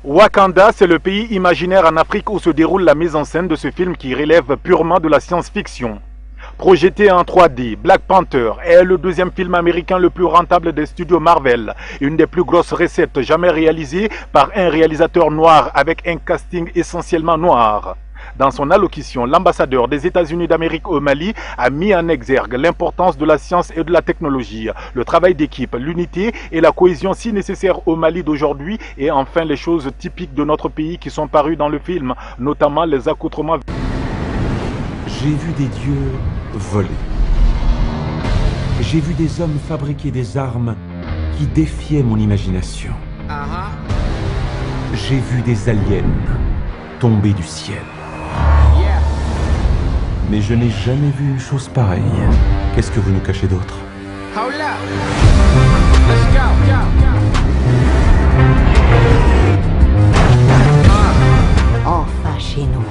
Wakanda, c'est le pays imaginaire en Afrique où se déroule la mise en scène de ce film qui relève purement de la science-fiction. Projeté en 3D, Black Panther est le deuxième film américain le plus rentable des studios Marvel, une des plus grosses recettes jamais réalisées par un réalisateur noir avec un casting essentiellement noir. Dans son allocution, l'ambassadeur des États-Unis d'Amérique au Mali a mis en exergue l'importance de la science et de la technologie, le travail d'équipe, l'unité et la cohésion si nécessaires au Mali d'aujourd'hui et enfin les choses typiques de notre pays qui sont parues dans le film, notamment les accoutrements. J'ai vu des dieux voler. J'ai vu des hommes fabriquer des armes qui défiaient mon imagination. J'ai vu des aliens tomber du ciel. Mais je n'ai jamais vu une chose pareille. Qu'est-ce que vous nous cachez d'autre? Enfin chez nous.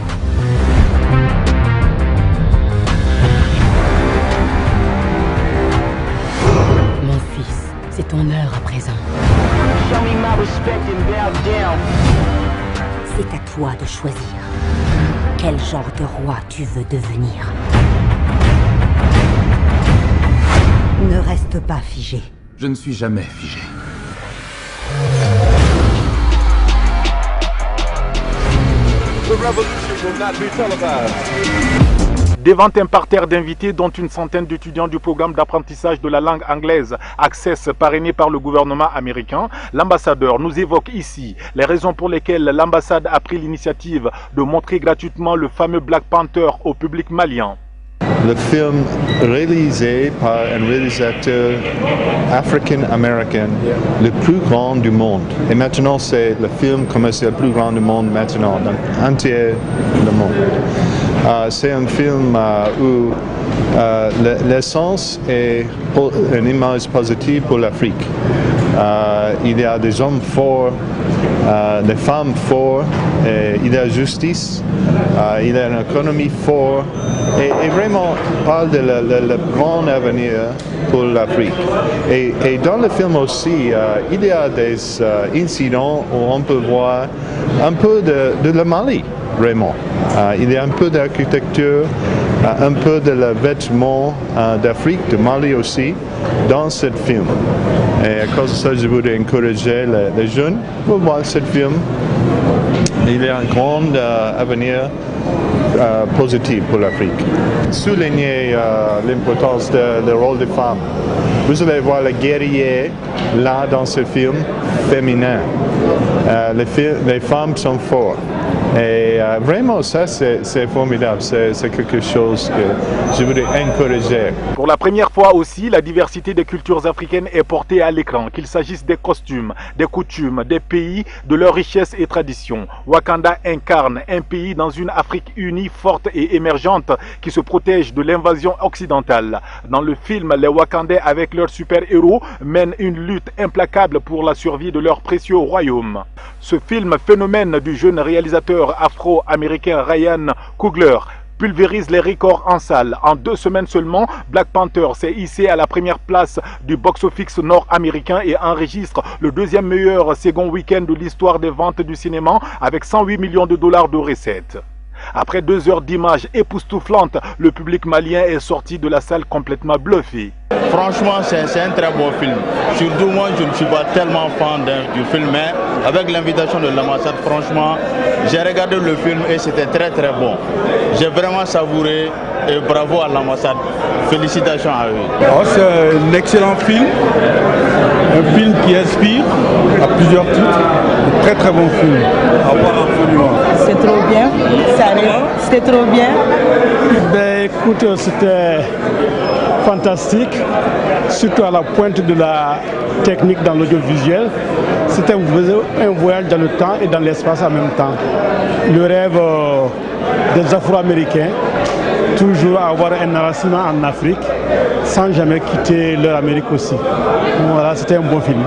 Mon fils, c'est ton heure à présent. C'est à toi de choisir. Quel genre de roi tu veux devenir? Ne reste pas figé. Je ne suis jamais figé. Devant un parterre d'invités, dont une centaine d'étudiants du programme d'apprentissage de la langue anglaise Access parrainé par le gouvernement américain, l'ambassadeur nous évoque ici les raisons pour lesquelles l'ambassade a pris l'initiative de montrer gratuitement le fameux Black Panther au public malien. Le film réalisé par un réalisateur africain-américain, le plus grand du monde. Et maintenant, c'est le film commercial le plus grand du monde maintenant, dans entier le monde. C'est un film où l'essence est une image positive pour l'Afrique. Il y a des hommes forts, des femmes fortes, il y a justice, il y a une économie forte et vraiment parle de le grand avenir pour l'Afrique. Et dans le film aussi, il y a des incidents où on peut voir un peu de le Mali. Vraiment. Il y a un peu d'architecture, un peu de vêtements d'Afrique, de Mali aussi, dans ce film. Et à cause de ça, je voudrais encourager les jeunes pour voir ce film. Il y a un grand avenir positif pour l'Afrique. Souligner l'importance du rôle des femmes. Vous allez voir les guerriers là dans ce film féminin. Les femmes sont fortes. Et vraiment, ça, c'est formidable. C'est quelque chose que je voudrais encourager. Pour la première fois aussi, la diversité des cultures africaines est portée à l'écran, qu'il s'agisse des costumes, des coutumes, des pays, de leurs richesses et traditions. Wakanda incarne un pays dans une Afrique unie, forte et émergente qui se protège de l'invasion occidentale. Dans le film, les Wakandais, avec leurs super-héros, mènent une lutte implacable pour la survie de leur précieux royaume. Ce film phénomène du jeune réalisateur afro-américain Ryan Coogler pulvérise les records en salle. En 2 semaines seulement, Black Panther s'est hissé à la première place du box-office nord-américain et enregistre le deuxième meilleur second week-end de l'histoire des ventes du cinéma avec 108 millions de dollars de recettes. Après 2 heures d'images époustouflantes, le public malien est sorti de la salle complètement bluffé. Franchement, c'est un très beau film. Surtout moi, je ne suis pas tellement fan du film, mais avec l'invitation de l'ambassade, franchement, j'ai regardé le film et c'était très très bon. J'ai vraiment savouré et bravo à l'ambassade. Félicitations à eux. C'est un excellent film. Un film qui inspire à plusieurs titres. Un très très bon film. À voir absolument. C'est trop bien. C'était trop bien. Ben écoute, c'était fantastique, surtout à la pointe de la technique dans l'audiovisuel. C'était un voyage dans le temps et dans l'espace en même temps. Le rêve des Afro-Américains, toujours avoir un enracinement en Afrique, sans jamais quitter leur Amérique aussi. Voilà, c'était un bon film.